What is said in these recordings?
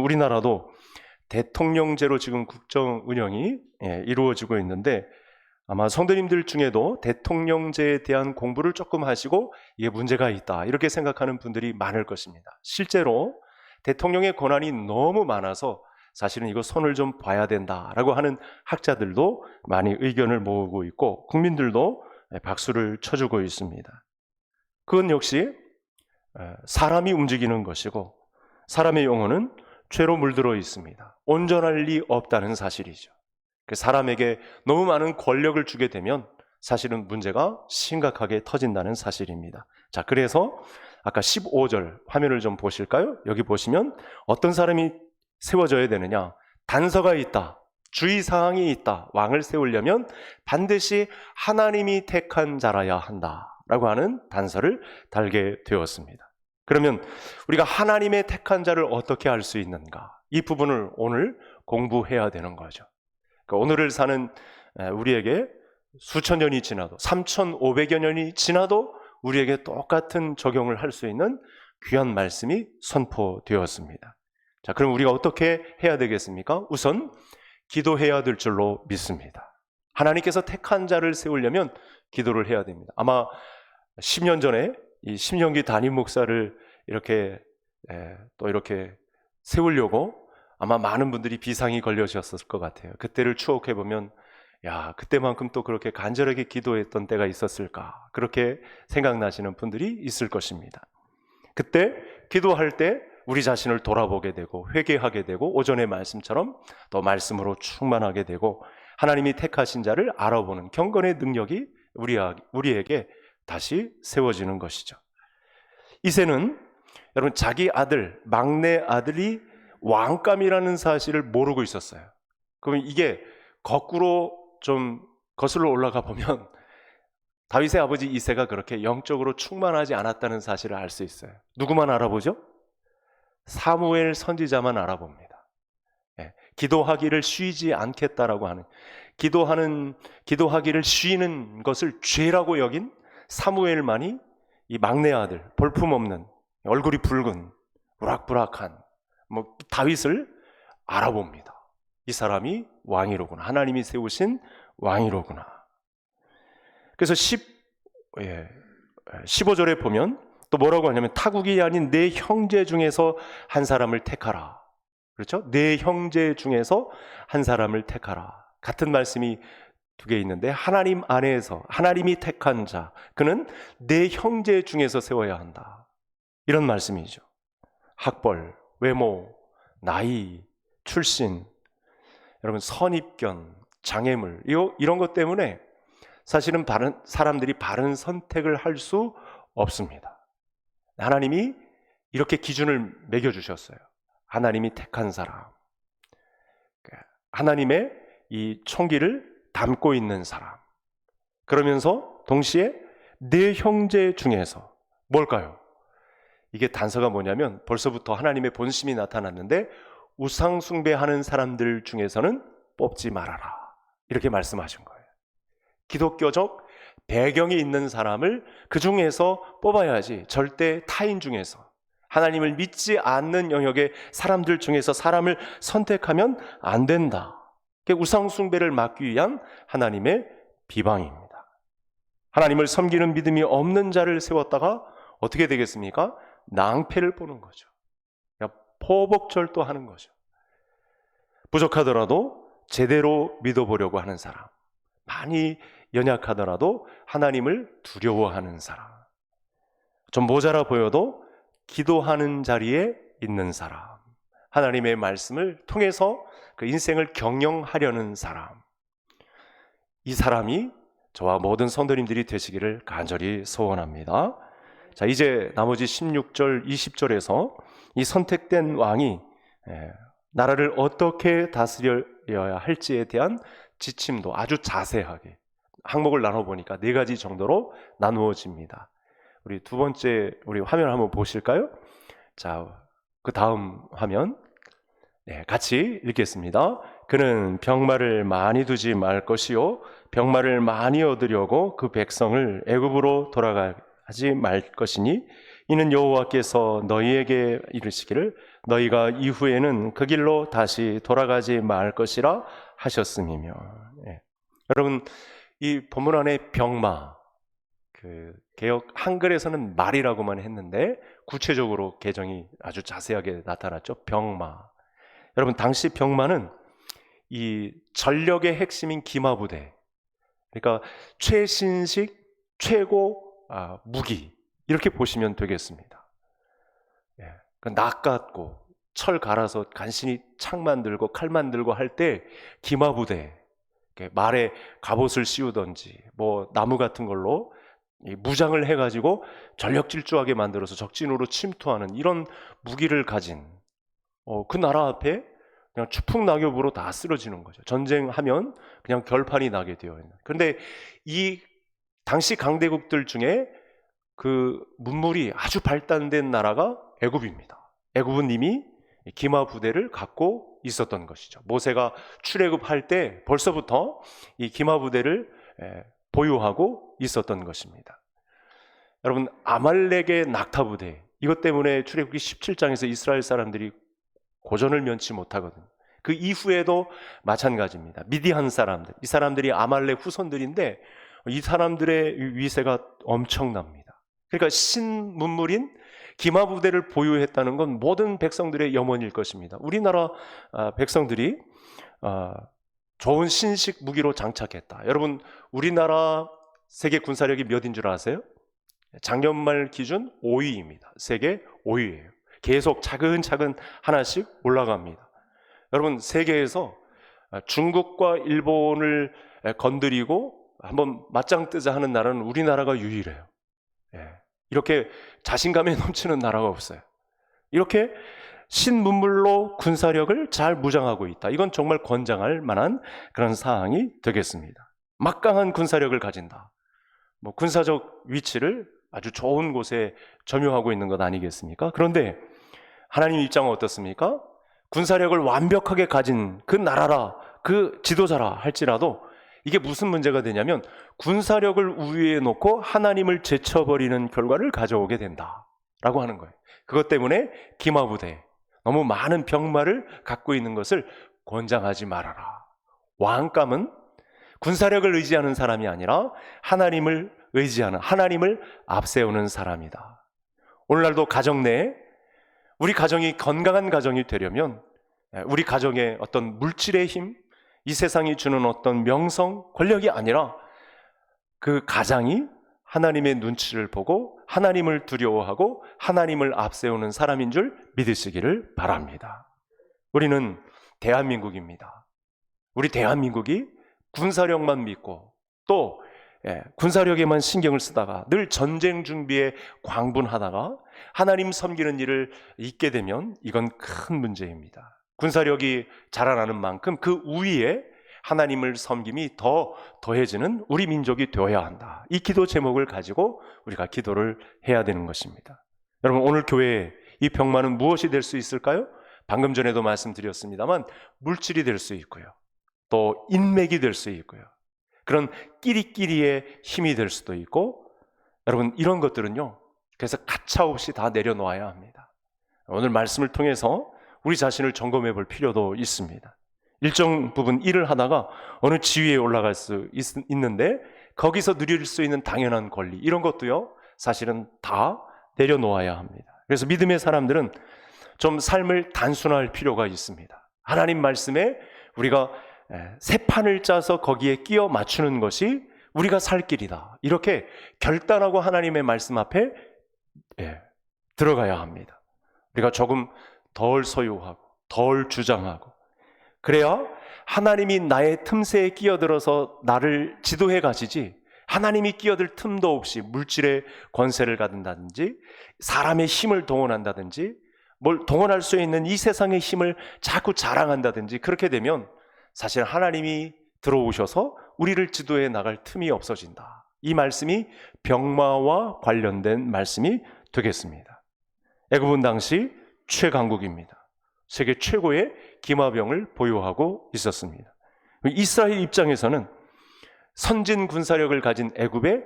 우리나라도 대통령제로 지금 국정 운영이 이루어지고 있는데, 아마 성도님들 중에도 대통령제에 대한 공부를 조금 하시고 이게 문제가 있다 이렇게 생각하는 분들이 많을 것입니다. 실제로 대통령의 권한이 너무 많아서 사실은 이거 손을 좀 봐야 된다라고 하는 학자들도 많이 의견을 모으고 있고, 국민들도 박수를 쳐주고 있습니다. 그건 역시 사람이 움직이는 것이고, 사람의 영혼은 죄로 물들어 있습니다. 온전할 리 없다는 사실이죠. 사람에게 너무 많은 권력을 주게 되면 사실은 문제가 심각하게 터진다는 사실입니다. 자, 그래서 아까 15절 화면을 좀 보실까요? 여기 보시면 어떤 사람이 세워져야 되느냐? 단서가 있다, 주의사항이 있다. 왕을 세우려면 반드시 하나님이 택한 자라야 한다라고 하는 단서를 달게 되었습니다. 그러면 우리가 하나님의 택한 자를 어떻게 알 수 있는가? 이 부분을 오늘 공부해야 되는 거죠. 그러니까 오늘을 사는 우리에게 수천 년이 지나도, 3,500여 년이 지나도 우리에게 똑같은 적용을 할 수 있는 귀한 말씀이 선포되었습니다. 자, 그럼 우리가 어떻게 해야 되겠습니까? 우선 기도해야 될 줄로 믿습니다. 하나님께서 택한 자를 세우려면 기도를 해야 됩니다. 아마 10년 전에 이 심영기 담임 목사를 이렇게 세우려고 아마 많은 분들이 비상이 걸려졌을 것 같아요. 그때를 추억해 보면, 야, 그때만큼 또 그렇게 간절하게 기도했던 때가 있었을까, 그렇게 생각나시는 분들이 있을 것입니다. 그때 기도할 때 우리 자신을 돌아보게 되고 회개하게 되고, 오전의 말씀처럼 또 말씀으로 충만하게 되고, 하나님이 택하신 자를 알아보는 경건의 능력이 우리에게 다시 세워지는 것이죠. 이새는 여러분, 자기 아들, 막내 아들이 왕감이라는 사실을 모르고 있었어요. 그러면 이게 거꾸로 좀 거슬러 올라가 보면 다윗의 아버지 이새가 그렇게 영적으로 충만하지 않았다는 사실을 알 수 있어요. 누구만 알아보죠? 사무엘 선지자만 알아봅니다. 기도하기를 쉬지 않겠다라고 하는, 기도하기를 쉬는 것을 죄라고 여긴 사무엘만이 이 막내 아들, 볼품없는, 얼굴이 붉은, 우락부락한 다윗을 알아봅니다. 이 사람이 왕이로구나, 하나님이 세우신 왕이로구나. 그래서 15절에 보면 또 뭐라고 하냐면, 타국이 아닌 내 형제 중에서 한 사람을 택하라. 그렇죠? 내 형제 중에서 한 사람을 택하라. 같은 말씀이 두 개 있는데, 하나님 안에서 하나님이 택한 자, 그는 내 형제 중에서 세워야 한다, 이런 말씀이죠. 학벌, 외모, 나이, 출신, 여러분 선입견, 장애물, 이런 것 때문에 사실은 사람들이 바른 선택을 할 수 없습니다. 하나님이 이렇게 기준을 매겨주셨어요. 하나님이 택한 사람, 하나님의 이 총기를 담고 있는 사람, 그러면서 동시에 내 형제 중에서, 뭘까요? 이게 단서가 뭐냐면, 벌써부터 하나님의 본심이 나타났는데, 우상 숭배하는 사람들 중에서는 뽑지 말아라, 이렇게 말씀하신 거예요. 기독교적 배경이 있는 사람을 그 중에서 뽑아야지, 절대 타인 중에서, 하나님을 믿지 않는 영역의 사람들 중에서 사람을 선택하면 안 된다. 그게 우상 숭배를 막기 위한 하나님의 비방입니다. 하나님을 섬기는 믿음이 없는 자를 세웠다가 어떻게 되겠습니까? 낭패를 보는 거죠. 포복절도하는 거죠. 부족하더라도 제대로 믿어보려고 하는 사람, 많이 연약하더라도 하나님을 두려워하는 사람, 좀 모자라 보여도 기도하는 자리에 있는 사람, 하나님의 말씀을 통해서 그 인생을 경영하려는 사람, 이 사람이 저와 모든 성도님들이 되시기를 간절히 소원합니다. 자, 이제 나머지 16절, 20절에서 이 선택된 왕이 나라를 어떻게 다스려야 할지에 대한 지침도 아주 자세하게 항목을 나눠보니까 4가지 정도로 나누어집니다. 우리 두 번째, 우리 화면 한번 보실까요? 자, 그 다음 화면 같이 읽겠습니다. 그는 병마를 많이 두지 말 것이요, 병마를 많이 얻으려고 그 백성을 애굽으로 돌아가지 말 것이니, 이는 여호와께서 너희에게 이르시기를 너희가 이후에는 그 길로 다시 돌아가지 말 것이라 하셨음이며. 예. 여러분, 이 본문 안에 병마, 개역 한글에서는 말이라고만 했는데 구체적으로 개정이 아주 자세하게 나타났죠. 병마. 여러분, 당시 병마는 이 전력의 핵심인 기마부대, 그러니까 최신식 최고 무기, 이렇게 보시면 되겠습니다. 예, 그러니까 낚았고 철 갈아서 간신히 창 만들고 칼 만들고 할 때 기마부대, 말에 갑옷을 씌우던지 뭐 나무 같은 걸로 무장을 해가지고 전력질주하게 만들어서 적진으로 침투하는 이런 무기를 가진 그 나라 앞에 그냥 추풍낙엽으로 다 쓰러지는 거죠. 전쟁하면 그냥 결판이 나게 되어 있는. 그런데 이 당시 강대국들 중에 그 문물이 아주 발달된 나라가 애굽입니다. 애굽은 이미 기마 부대를 갖고 있었던 것이죠. 모세가 출애굽할 때 벌써부터 이 기마 부대를 보유하고 있었던 것입니다. 여러분, 아말렉의 낙타 부대, 이것 때문에 출애굽기 17장에서 이스라엘 사람들이 고전을 면치 못하거든요. 그 이후에도 마찬가지입니다. 미디안 사람들, 이 사람들이 아말렉 후손들인데 이 사람들의 위세가 엄청납니다. 그러니까 신문물인 기마부대를 보유했다는 건 모든 백성들의 염원일 것입니다. 우리나라 백성들이 좋은 신식 무기로 장착했다. 여러분, 우리나라 세계 군사력이 몇인 줄 아세요? 작년 말 기준 5위입니다. 세계 5위예요. 계속 차근차근 하나씩 올라갑니다. 여러분, 세계에서 중국과 일본을 건드리고 한번 맞짱 뜨자 하는 나라는 우리나라가 유일해요. 이렇게 자신감에 넘치는 나라가 없어요. 이렇게 신문물로 군사력을 잘 무장하고 있다. 이건 정말 권장할 만한 그런 사항이 되겠습니다. 막강한 군사력을 가진다. 뭐 군사적 위치를 아주 좋은 곳에 점유하고 있는 것 아니겠습니까? 그런데 하나님 입장은 어떻습니까? 군사력을 완벽하게 가진 그 나라라, 그 지도자라 할지라도 이게 무슨 문제가 되냐면 군사력을 우위에 놓고 하나님을 제쳐버리는 결과를 가져오게 된다라고 하는 거예요. 그것 때문에 기마부대, 너무 많은 병마를 갖고 있는 것을 권장하지 말아라. 왕감은 군사력을 의지하는 사람이 아니라 하나님을 의지하는, 하나님을 앞세우는 사람이다. 오늘날도 가정 내에 우리 가정이 건강한 가정이 되려면 우리 가정의 어떤 물질의 힘, 이 세상이 주는 어떤 명성, 권력이 아니라 그 가장이 하나님의 눈치를 보고 하나님을 두려워하고 하나님을 앞세우는 사람인 줄 믿으시기를 바랍니다. 우리는 대한민국입니다. 우리 대한민국이 군사력만 믿고 또 군사력에만 신경을 쓰다가 늘 전쟁 준비에 광분하다가 하나님 섬기는 일을 잊게 되면 이건 큰 문제입니다. 군사력이 자라나는 만큼 그 우위에 하나님을 섬김이 더해지는 우리 민족이 되어야 한다. 이 기도 제목을 가지고 우리가 기도를 해야 되는 것입니다. 여러분, 오늘 교회에 이 병마는 무엇이 될 수 있을까요? 방금 전에도 말씀드렸습니다만 물질이 될 수 있고요. 또 인맥이 될 수 있고요. 그런 끼리끼리의 힘이 될 수도 있고, 여러분, 이런 것들은요, 그래서 가차없이 다 내려놓아야 합니다. 오늘 말씀을 통해서 우리 자신을 점검해 볼 필요도 있습니다. 일정 부분 일을 하다가 어느 지위에 올라갈 수 있는데 거기서 누릴 수 있는 당연한 권리, 이런 것도요, 사실은 다 내려놓아야 합니다. 그래서 믿음의 사람들은 좀 삶을 단순화할 필요가 있습니다. 하나님 말씀에 우리가 새 판을 짜서 거기에 끼워 맞추는 것이 우리가 살 길이다. 이렇게 결단하고 하나님의 말씀 앞에 들어가야 합니다. 우리가 조금 덜 소유하고 덜 주장하고, 그래야 하나님이 나의 틈새에 끼어들어서 나를 지도해 가시지, 하나님이 끼어들 틈도 없이 물질의 권세를 갖는다든지 사람의 힘을 동원한다든지 뭘 동원할 수 있는 이 세상의 힘을 자꾸 자랑한다든지, 그렇게 되면 사실 하나님이 들어오셔서 우리를 지도해 나갈 틈이 없어진다. 이 말씀이 병마와 관련된 말씀이 되겠습니다. 애굽은 당시 최강국입니다. 세계 최고의 기마병을 보유하고 있었습니다. 이스라엘 입장에서는 선진 군사력을 가진 애굽에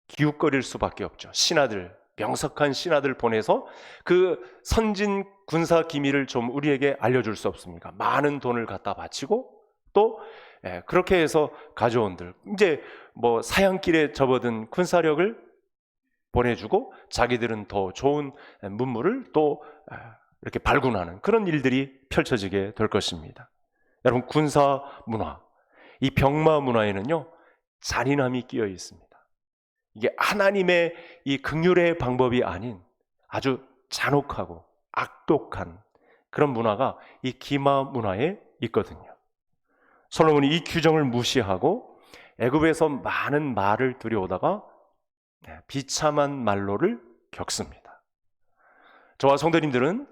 기웃거릴 수밖에 없죠. 신하들, 명석한 신하들 보내서 그 선진 군사 기밀을 좀 우리에게 알려줄 수 없습니까? 많은 돈을 갖다 바치고 또 그렇게 해서 가져온들 이제 뭐 사양길에 접어든 군사력을 보내주고 자기들은 더 좋은 문물을 또 이렇게 발굴하는 그런 일들이 펼쳐지게 될 것입니다. 여러분, 군사 문화, 이 병마 문화에는요 잔인함이 끼어 있습니다. 이게 하나님의 이 긍휼의 방법이 아닌 아주 잔혹하고 악독한 그런 문화가 이 기마 문화에 있거든요. 솔로몬이 이 규정을 무시하고 애굽에서 많은 말을 들여오다가 비참한 말로를 겪습니다. 저와 성도님들은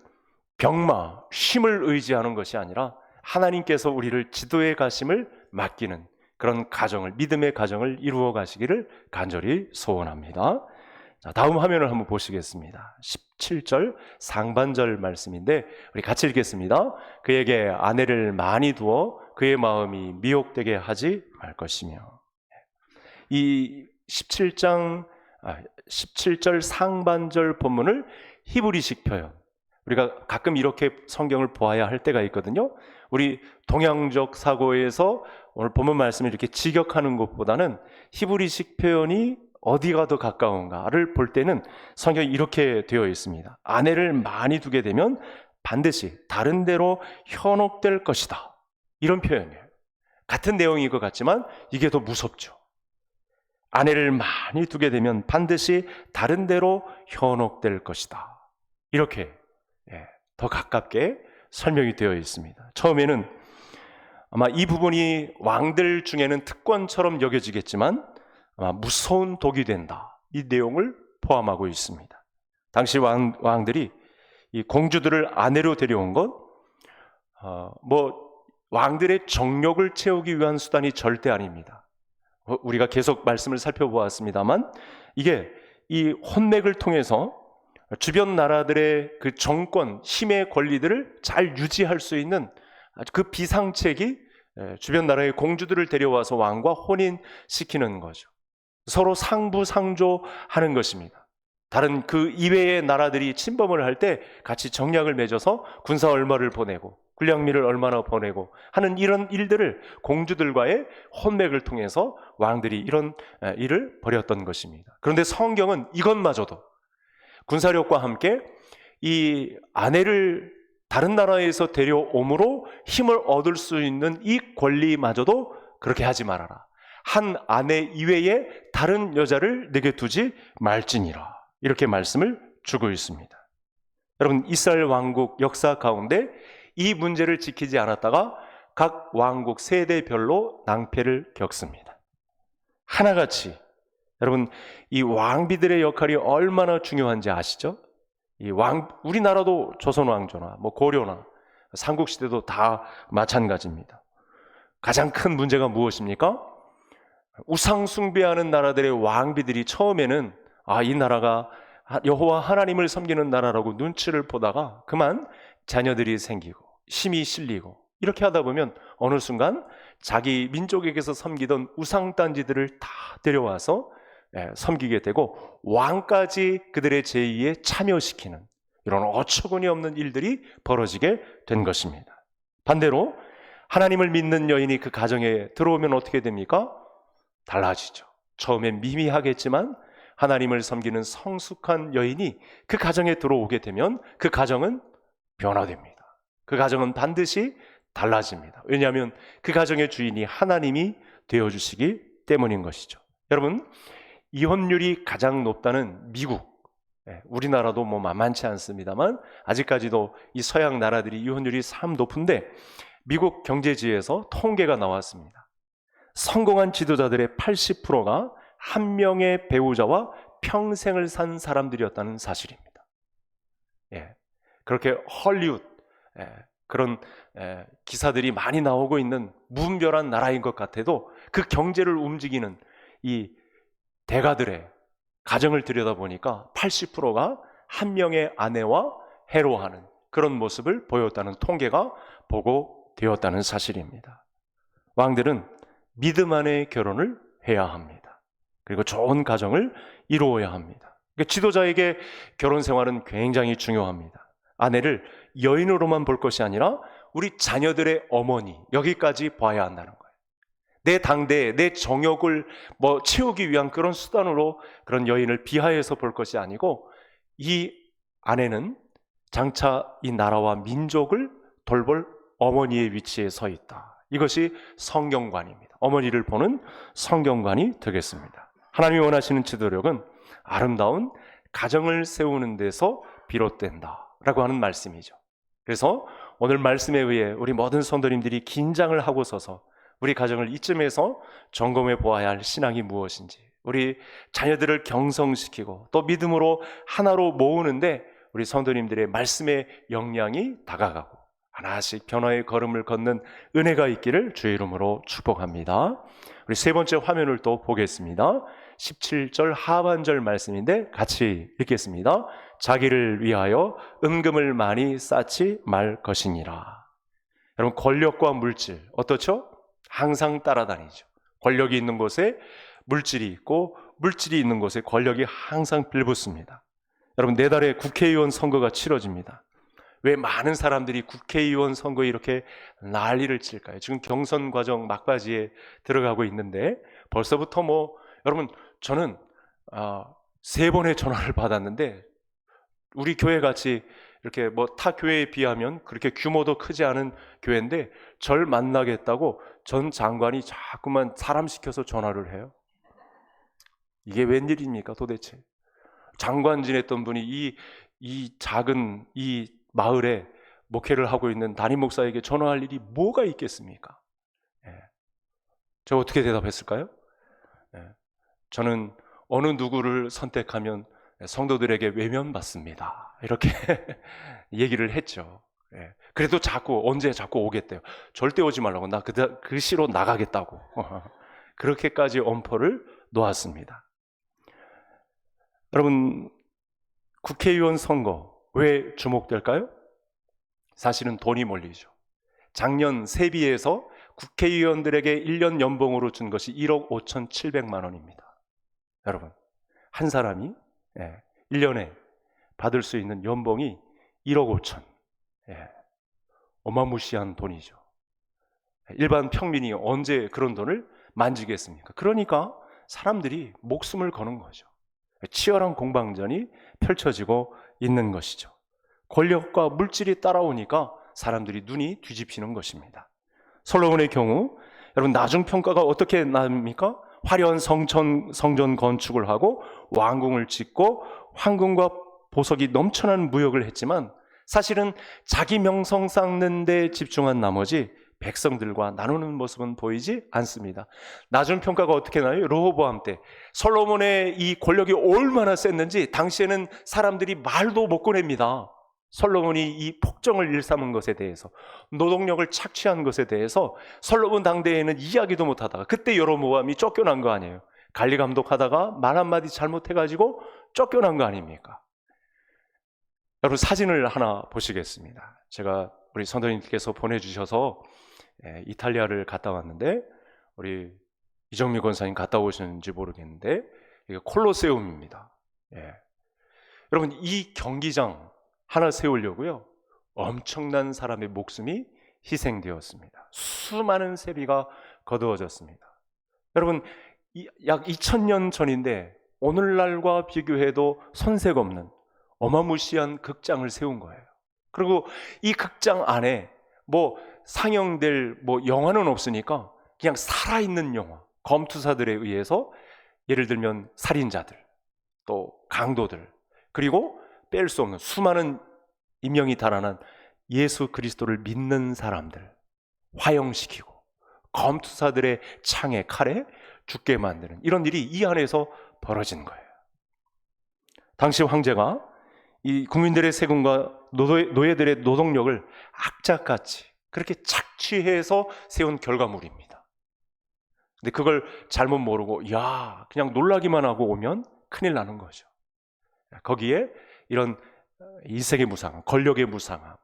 병마, 쉼을 의지하는 것이 아니라 하나님께서 우리를 지도해 가심을 맡기는 그런 가정을, 믿음의 가정을 이루어 가시기를 간절히 소원합니다. 자, 다음 화면을 한번 보시겠습니다. 17절 상반절 말씀인데 우리 같이 읽겠습니다. 그에게 아내를 많이 두어 그의 마음이 미혹되게 하지 말 것이며. 이 17절 상반절 본문을 히브리식 표현, 우리가 가끔 이렇게 성경을 보아야 할 때가 있거든요. 우리 동양적 사고에서 오늘 본문 말씀을 이렇게 직역하는 것보다는 히브리식 표현이 어디가 더 가까운가를 볼 때는 성경이 이렇게 되어 있습니다. 아내를 많이 두게 되면 반드시 다른 데로 현혹될 것이다. 이런 표현이에요. 같은 내용인 것 같지만 이게 더 무섭죠. 아내를 많이 두게 되면 반드시 다른 데로 현혹될 것이다. 이렇게 더 가깝게 설명이 되어 있습니다. 처음에는 아마 이 부분이 왕들 중에는 특권처럼 여겨지겠지만 아마 무서운 독이 된다. 이 내용을 포함하고 있습니다. 당시 왕들이 이 공주들을 아내로 데려온 것, 왕들의 정욕을 채우기 위한 수단이 절대 아닙니다. 우리가 계속 말씀을 살펴보았습니다만 이게 이 혼맥을 통해서 주변 나라들의 그 정권, 힘의 권리들을 잘 유지할 수 있는 그 비상책이 주변 나라의 공주들을 데려와서 왕과 혼인시키는 거죠. 서로 상부상조하는 것입니다. 다른 그 이외의 나라들이 침범을 할 때 같이 정략을 맺어서 군사 얼마를 보내고 군량미를 얼마나 보내고 하는 이런 일들을 공주들과의 혼맥을 통해서 왕들이 이런 일을 벌였던 것입니다. 그런데 성경은 이것마저도 군사력과 함께 이 아내를 다른 나라에서 데려옴으로 힘을 얻을 수 있는 이 권리마저도 그렇게 하지 말아라. 한 아내 이외에 다른 여자를 내게 두지 말지니라. 이렇게 말씀을 주고 있습니다. 여러분, 이스라엘 왕국 역사 가운데 이 문제를 지키지 않았다가 각 왕국 세대별로 낭패를 겪습니다. 하나같이 여러분, 이 왕비들의 역할이 얼마나 중요한지 아시죠? 우리나라도 조선 왕조나 고려나 삼국시대도 다 마찬가지입니다. 가장 큰 문제가 무엇입니까? 우상 숭배하는 나라들의 왕비들이 처음에는 이 나라가 여호와 하나님을 섬기는 나라라고 눈치를 보다가 그만 자녀들이 생기고 힘이 실리고 이렇게 하다 보면 어느 순간 자기 민족에게서 섬기던 우상단지들을 다 데려와서 섬기게 되고 왕까지 그들의 제의에 참여시키는 이런 어처구니 없는 일들이 벌어지게 된 것입니다. 반대로 하나님을 믿는 여인이 그 가정에 들어오면 어떻게 됩니까? 달라지죠. 처음엔 미미하겠지만 하나님을 섬기는 성숙한 여인이 그 가정에 들어오게 되면 그 가정은 변화됩니다. 그 가정은 반드시 달라집니다. 왜냐하면 그 가정의 주인이 하나님이 되어주시기 때문인 것이죠. 여러분, 이혼율이 가장 높다는 미국, 우리나라도 만만치 않습니다만 아직까지도 이 서양 나라들이 이혼율이 참 높은데 미국 경제지에서 통계가 나왔습니다. 성공한 지도자들의 80%가 한 명의 배우자와 평생을 산 사람들이었다는 사실입니다. 그렇게 헐리우드 그런 기사들이 많이 나오고 있는 무분별한 나라인 것 같아도 그 경제를 움직이는 이 대가들의 가정을 들여다보니까 80%가 한 명의 아내와 해로하는 그런 모습을 보였다는 통계가 보고되었다는 사실입니다. 왕들은 믿음 안에 결혼을 해야 합니다. 그리고 좋은 가정을 이루어야 합니다. 그러니까 지도자에게 결혼 생활은 굉장히 중요합니다. 아내를 여인으로만 볼 것이 아니라 우리 자녀들의 어머니, 여기까지 봐야 한다는 거예요. 내 당대, 내 정욕을 채우기 위한 그런 수단으로 그런 여인을 비하해서 볼 것이 아니고, 이 아내는 장차 이 나라와 민족을 돌볼 어머니의 위치에 서 있다. 이것이 성경관입니다. 어머니를 보는 성경관이 되겠습니다. 하나님이 원하시는 지도력은 아름다운 가정을 세우는 데서 비롯된다라고 하는 말씀이죠. 그래서 오늘 말씀에 의해 우리 모든 성도님들이 긴장을 하고 서서 우리 가정을 이쯤에서 점검해 보아야 할 신앙이 무엇인지, 우리 자녀들을 경성시키고 또 믿음으로 하나로 모으는데 우리 성도님들의 말씀의 역량이 다가가고 하나씩 변화의 걸음을 걷는 은혜가 있기를 주의 이름으로 축복합니다. 우리 세 번째 화면을 또 보겠습니다. 17절 하반절 말씀인데 같이 읽겠습니다. 자기를 위하여 은금을 많이 쌓지 말 것이니라. 여러분, 권력과 물질 어떻죠? 항상 따라다니죠. 권력이 있는 곳에 물질이 있고 물질이 있는 곳에 권력이 항상 빌붙습니다. 여러분, 내달에 국회의원 선거가 치러집니다. 왜 많은 사람들이 국회의원 선거에 이렇게 난리를 칠까요? 지금 경선 과정 막바지에 들어가고 있는데 벌써부터 여러분, 저는 3번의 전화를 받았는데, 우리 교회 같이 이렇게 타 교회에 비하면 그렇게 규모도 크지 않은 교회인데 절 만나겠다고 전 장관이 자꾸만 사람 시켜서 전화를 해요. 이게 웬일입니까 도대체? 장관 지냈던 분이 이 작은 이 마을에 목회를 하고 있는 담임 목사에게 전화할 일이 뭐가 있겠습니까? 제가 어떻게 대답했을까요? 저는 어느 누구를 선택하면 성도들에게 외면받습니다. 이렇게 얘기를 했죠. 그래도 언제 자꾸 오겠대요. 절대 오지 말라고. 나 그 시로 나가겠다고. 그렇게까지 엄포를 놓았습니다. 여러분, 국회의원 선거 왜 주목될까요? 사실은 돈이 몰리죠. 작년 세비에서 국회의원들에게 1년 연봉으로 준 것이 1억 5,700만 원입니다. 여러분, 한 사람이 1년에 받을 수 있는 연봉이 1억 5천. 어마무시한 돈이죠. 일반 평민이 언제 그런 돈을 만지겠습니까? 그러니까 사람들이 목숨을 거는 거죠. 치열한 공방전이 펼쳐지고 있는 것이죠. 권력과 물질이 따라오니까 사람들이 눈이 뒤집히는 것입니다. 솔로몬의 경우 여러분, 나중평가가 어떻게 납니까? 화려한 성전 건축을 하고 왕궁을 짓고 황금과 보석이 넘쳐나는 무역을 했지만 사실은 자기 명성 쌓는 데 집중한 나머지 백성들과 나누는 모습은 보이지 않습니다. 나중평가가 어떻게 나요? 르호보암 때 솔로몬의 이 권력이 얼마나 셌는지 당시에는 사람들이 말도 못 꺼냅니다. 솔로몬이 이 폭정을 일삼은 것에 대해서, 노동력을 착취한 것에 대해서 솔로몬 당대에는 이야기도 못하다가 그때 여로보암이 쫓겨난 거 아니에요. 관리 감독하다가 말 한마디 잘못해가지고 쫓겨난 거 아닙니까? 여러분, 사진을 하나 보시겠습니다. 제가 우리 선생님께서 보내주셔서 이탈리아를 갔다 왔는데, 우리 이정미 권사님 갔다 오셨는지 모르겠는데 이게 콜로세움입니다. 여러분, 이 경기장 하나 세우려고요 엄청난 사람의 목숨이 희생되었습니다. 수많은 세비가 거두어졌습니다. 여러분, 약 2000년 전인데 오늘날과 비교해도 손색 없는 어마무시한 극장을 세운 거예요. 그리고 이 극장 안에 상영될 영화는 없으니까 그냥 살아있는 영화, 검투사들에 의해서, 예를 들면 살인자들, 또 강도들, 그리고 뺄 수 없는 수많은 인명이 달아난 예수 그리스도를 믿는 사람들 화형시키고 검투사들의 창에 칼에 죽게 만드는 이런 일이 이 안에서 벌어진 거예요. 당시 황제가 이 국민들의 세금과 노예들의 노동력을 악착같이 그렇게 착취해서 세운 결과물입니다. 근데 그걸 잘못 모르고 그냥 놀라기만 하고 오면 큰일 나는 거죠. 거기에 이런 일색의 무상함, 권력의 무상함,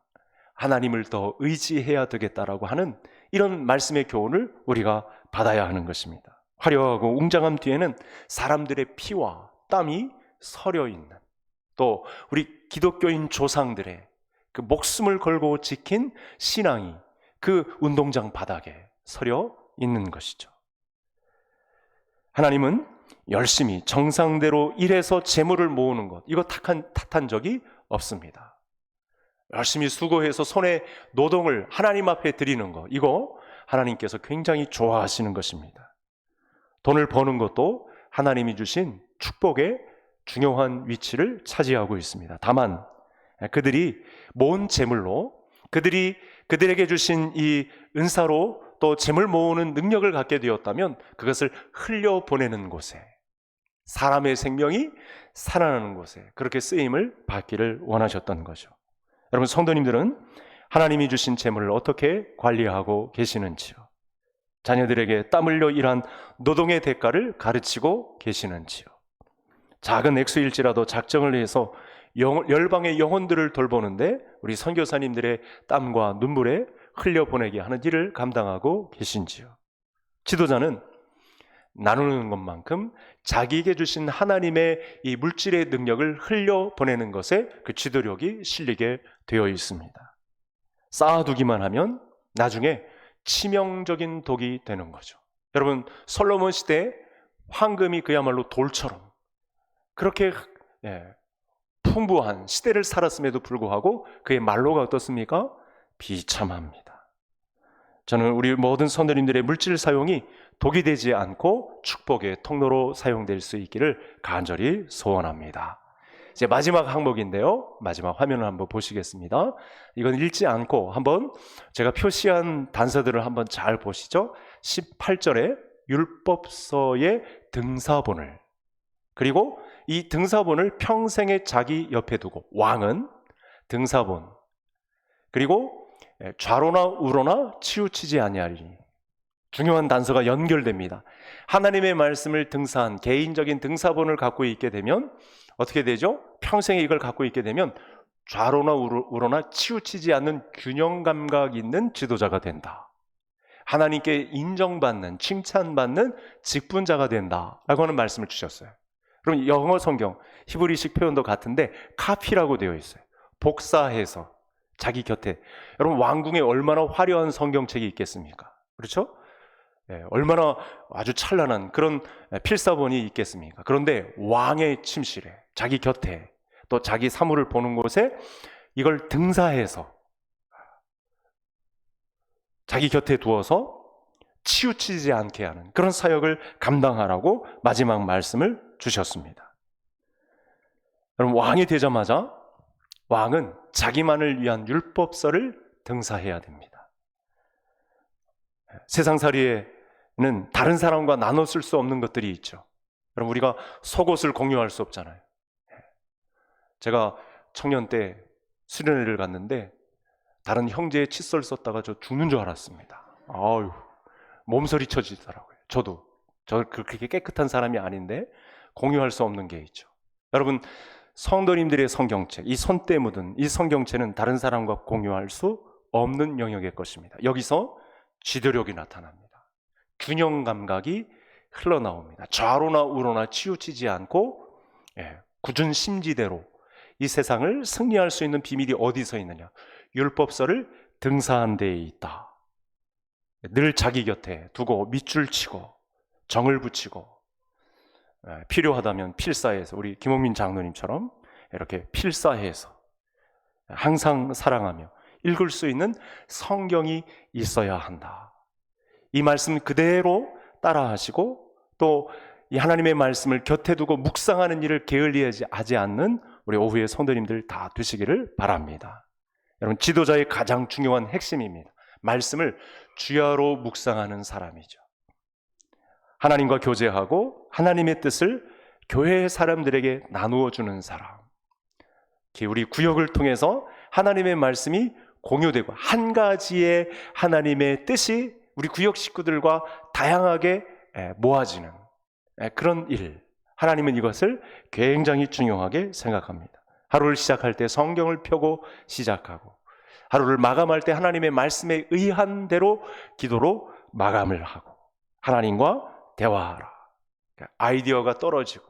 하나님을 더 의지해야 되겠다라고 하는 이런 말씀의 교훈을 우리가 받아야 하는 것입니다. 화려하고 웅장함 뒤에는 사람들의 피와 땀이 서려 있는, 또 우리 기독교인 조상들의 그 목숨을 걸고 지킨 신앙이 그 운동장 바닥에 서려 있는 것이죠. 하나님은 열심히 정상대로 일해서 재물을 모으는 것, 이거 탓한 적이 없습니다. 열심히 수고해서 손에 노동을 하나님 앞에 드리는 것, 이거 하나님께서 굉장히 좋아하시는 것입니다. 돈을 버는 것도 하나님이 주신 축복의 중요한 위치를 차지하고 있습니다. 다만 그들이 모은 재물로, 그들에게 주신 이 은사로 또 재물 모으는 능력을 갖게 되었다면 그것을 흘려보내는 곳에, 사람의 생명이 살아나는 곳에 그렇게 쓰임을 받기를 원하셨던 거죠. 여러분, 성도님들은 하나님이 주신 재물을 어떻게 관리하고 계시는지요? 자녀들에게 땀 흘려 일한 노동의 대가를 가르치고 계시는지요? 작은 액수일지라도 작정을 해서 열방의 영혼들을 돌보는데 우리 선교사님들의 땀과 눈물에 흘려보내게 하는 일을 감당하고 계신지요? 지도자는 나누는 것만큼 자기에게 주신 하나님의 이 물질의 능력을 흘려보내는 것에 그 지도력이 실리게 되어 있습니다. 쌓아두기만 하면 나중에 치명적인 독이 되는 거죠. 여러분, 솔로몬 시대 황금이 그야말로 돌처럼 그렇게 풍부한 시대를 살았음에도 불구하고 그의 말로가 어떻습니까? 비참합니다. 저는 우리 모든 성도님들의 물질 사용이 독이 되지 않고 축복의 통로로 사용될 수 있기를 간절히 소원합니다. 이제 마지막 항목인데요, 마지막 화면을 한번 보시겠습니다. 이건 읽지 않고 한번 제가 표시한 단서들을 한번 잘 보시죠. 18절에 율법서의 등사본을, 그리고 이 등사본을 평생에 자기 옆에 두고, 왕은 등사본, 그리고 좌로나 우로나 치우치지 아니하리니. 중요한 단서가 연결됩니다. 하나님의 말씀을 등사한 개인적인 등사본을 갖고 있게 되면 어떻게 되죠? 평생에 이걸 갖고 있게 되면 좌로나 우로나 치우치지 않는 균형 감각 있는 지도자가 된다. 하나님께 인정받는, 칭찬받는 직분자가 된다라고 하는 말씀을 주셨어요. 그럼 영어 성경 히브리식 표현도 같은데 카피라고 되어 있어요. 복사해서 자기 곁에. 여러분, 왕궁에 얼마나 화려한 성경책이 있겠습니까? 그렇죠? 얼마나 아주 찬란한 그런 필사본이 있겠습니까? 그런데 왕의 침실에, 자기 곁에, 또 자기 사물을 보는 곳에 이걸 등사해서 자기 곁에 두어서 치우치지 않게 하는 그런 사역을 감당하라고 마지막 말씀을 주셨습니다. 여러분, 왕이 되자마자 왕은 자기만을 위한 율법서를 등사해야 됩니다. 세상살이에는 다른 사람과 나눠 쓸 수 없는 것들이 있죠. 여러분, 우리가 속옷을 공유할 수 없잖아요. 제가 청년 때 수련회를 갔는데 다른 형제의 칫솔 썼다가 저 죽는 줄 알았습니다. 아유, 몸서리 쳐지더라고요. 저 그렇게 깨끗한 사람이 아닌데 공유할 수 없는 게 있죠. 여러분, 성도님들의 성경책, 이 손때 묻은 이 성경책은 다른 사람과 공유할 수 없는 영역의 것입니다. 여기서 지도력이 나타납니다. 균형 감각이 흘러나옵니다. 좌로나 우로나 치우치지 않고 굳은 심지대로 이 세상을 승리할 수 있는 비밀이 어디서 있느냐? 율법서를 등사한 데에 있다. 늘 자기 곁에 두고 밑줄 치고 정을 붙이고 필요하다면 필사해서, 우리 김홍민 장로님처럼 이렇게 필사해서 항상 사랑하며 읽을 수 있는 성경이 있어야 한다. 이 말씀 그대로 따라하시고 또 이 하나님의 말씀을 곁에 두고 묵상하는 일을 게을리하지 않는 우리 오후의 성도님들 다 되시기를 바랍니다. 여러분, 지도자의 가장 중요한 핵심입니다. 말씀을 주야로 묵상하는 사람이죠. 하나님과 교제하고 하나님의 뜻을 교회의 사람들에게 나누어 주는 사람. 우리 구역을 통해서 하나님의 말씀이 공유되고 한 가지의 하나님의 뜻이 우리 구역 식구들과 다양하게 모아지는 그런 일. 하나님은 이것을 굉장히 중요하게 생각합니다. 하루를 시작할 때 성경을 펴고 시작하고, 하루를 마감할 때 하나님의 말씀에 의한 대로 기도로 마감을 하고, 하나님과 대화하라. 아이디어가 떨어지고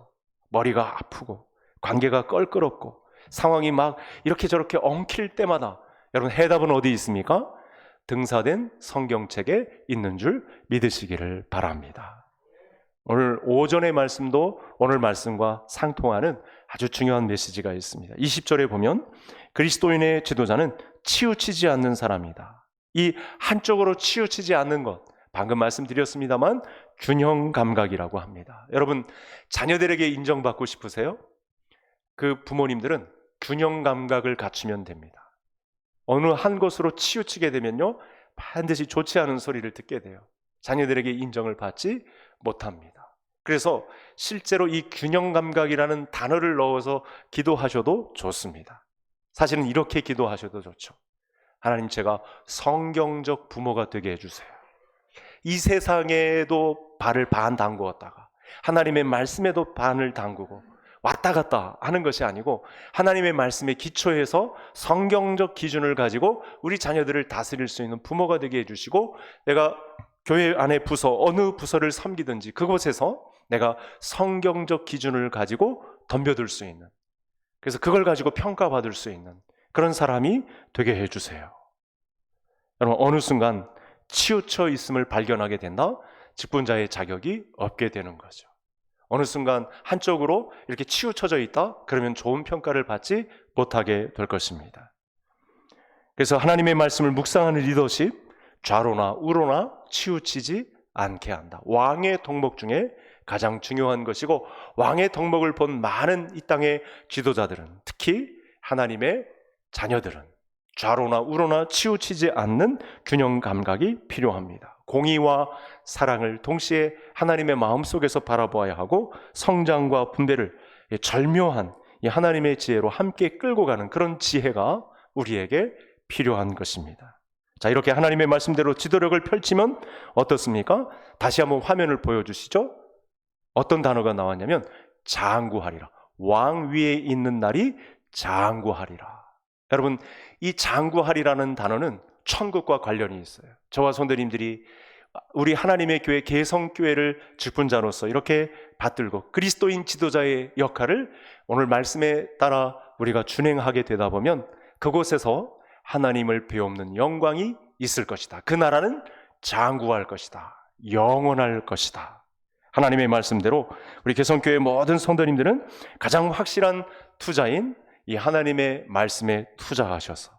머리가 아프고 관계가 껄끄럽고 상황이 막 이렇게 저렇게 엉킬 때마다 여러분 해답은 어디 있습니까? 등사된 성경책에 있는 줄 믿으시기를 바랍니다. 오늘 오전의 말씀도 오늘 말씀과 상통하는 아주 중요한 메시지가 있습니다. 20절에 보면 그리스도인의 지도자는 치우치지 않는 사람이다. 이 한쪽으로 치우치지 않는 것, 방금 말씀드렸습니다만 균형 감각이라고 합니다. 여러분, 자녀들에게 인정받고 싶으세요? 그 부모님들은 균형 감각을 갖추면 됩니다. 어느 한 것으로 치우치게 되면요, 반드시 좋지 않은 소리를 듣게 돼요. 자녀들에게 인정을 받지 못합니다. 그래서 실제로 이 균형 감각이라는 단어를 넣어서 기도하셔도 좋습니다. 사실은 이렇게 기도하셔도 좋죠. 하나님, 제가 성경적 부모가 되게 해주세요. 이 세상에도 발을 반 담그었다가 하나님의 말씀에도 반을 담그고 왔다 갔다 하는 것이 아니고 하나님의 말씀에 기초해서 성경적 기준을 가지고 우리 자녀들을 다스릴 수 있는 부모가 되게 해주시고, 내가 교회 안에 부서 어느 부서를 섬기든지 그곳에서 내가 성경적 기준을 가지고 덤벼들 수 있는, 그래서 그걸 가지고 평가받을 수 있는 그런 사람이 되게 해주세요. 여러분, 어느 순간 치우쳐 있음을 발견하게 된다? 직분자의 자격이 없게 되는 거죠. 어느 순간 한쪽으로 이렇게 치우쳐져 있다? 그러면 좋은 평가를 받지 못하게 될 것입니다. 그래서 하나님의 말씀을 묵상하는 리더십, 좌로나 우로나 치우치지 않게 한다. 왕의 덕목 중에 가장 중요한 것이고, 왕의 덕목을 본 많은 이 땅의 지도자들은, 특히 하나님의 자녀들은 좌로나 우로나 치우치지 않는 균형 감각이 필요합니다. 공의와 사랑을 동시에 하나님의 마음속에서 바라보아야 하고, 성장과 분배를 절묘한 이 하나님의 지혜로 함께 끌고 가는 그런 지혜가 우리에게 필요한 것입니다. 자, 이렇게 하나님의 말씀대로 지도력을 펼치면 어떻습니까? 다시 한번 화면을 보여주시죠. 어떤 단어가 나왔냐면 장구하리라. 왕 위에 있는 날이 장구하리라. 여러분, 이 장구하리라는 단어는 천국과 관련이 있어요. 저와 성도님들이 우리 하나님의 교회 개성교회를 직분자로서 이렇게 받들고 그리스도인 지도자의 역할을 오늘 말씀에 따라 우리가 준행하게 되다 보면 그곳에서 하나님을 배우는 영광이 있을 것이다. 그 나라는 장구할 것이다. 영원할 것이다. 하나님의 말씀대로 우리 개성교회 모든 성도님들은 가장 확실한 투자인 이 하나님의 말씀에 투자하셔서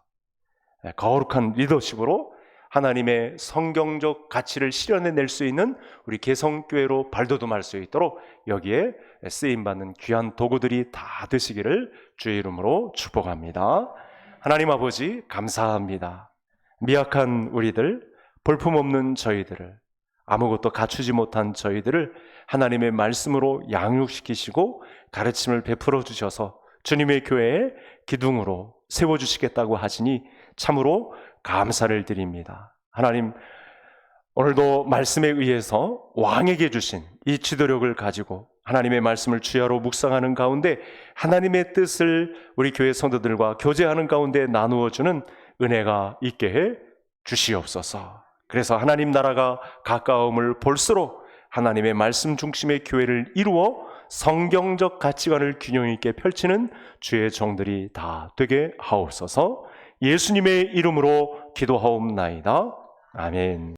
거룩한 리더십으로 하나님의 성경적 가치를 실현해낼 수 있는 우리 개성교회로 발돋움할 수 있도록 여기에 쓰임받는 귀한 도구들이 다 되시기를 주의 이름으로 축복합니다. 하나님 아버지, 감사합니다. 미약한 우리들, 볼품없는 저희들을, 아무것도 갖추지 못한 저희들을 하나님의 말씀으로 양육시키시고 가르침을 베풀어 주셔서 주님의 교회의 기둥으로 세워주시겠다고 하시니 참으로 감사를 드립니다. 하나님, 오늘도 말씀에 의해서 왕에게 주신 이 지도력을 가지고 하나님의 말씀을 주야로 묵상하는 가운데 하나님의 뜻을 우리 교회 성도들과 교제하는 가운데 나누어주는 은혜가 있게 해 주시옵소서. 그래서 하나님 나라가 가까움을 볼수록 하나님의 말씀 중심의 교회를 이루어 성경적 가치관을 균형 있게 펼치는 주의 종들이 다 되게 하옵소서. 예수님의 이름으로 기도하옵나이다. 아멘.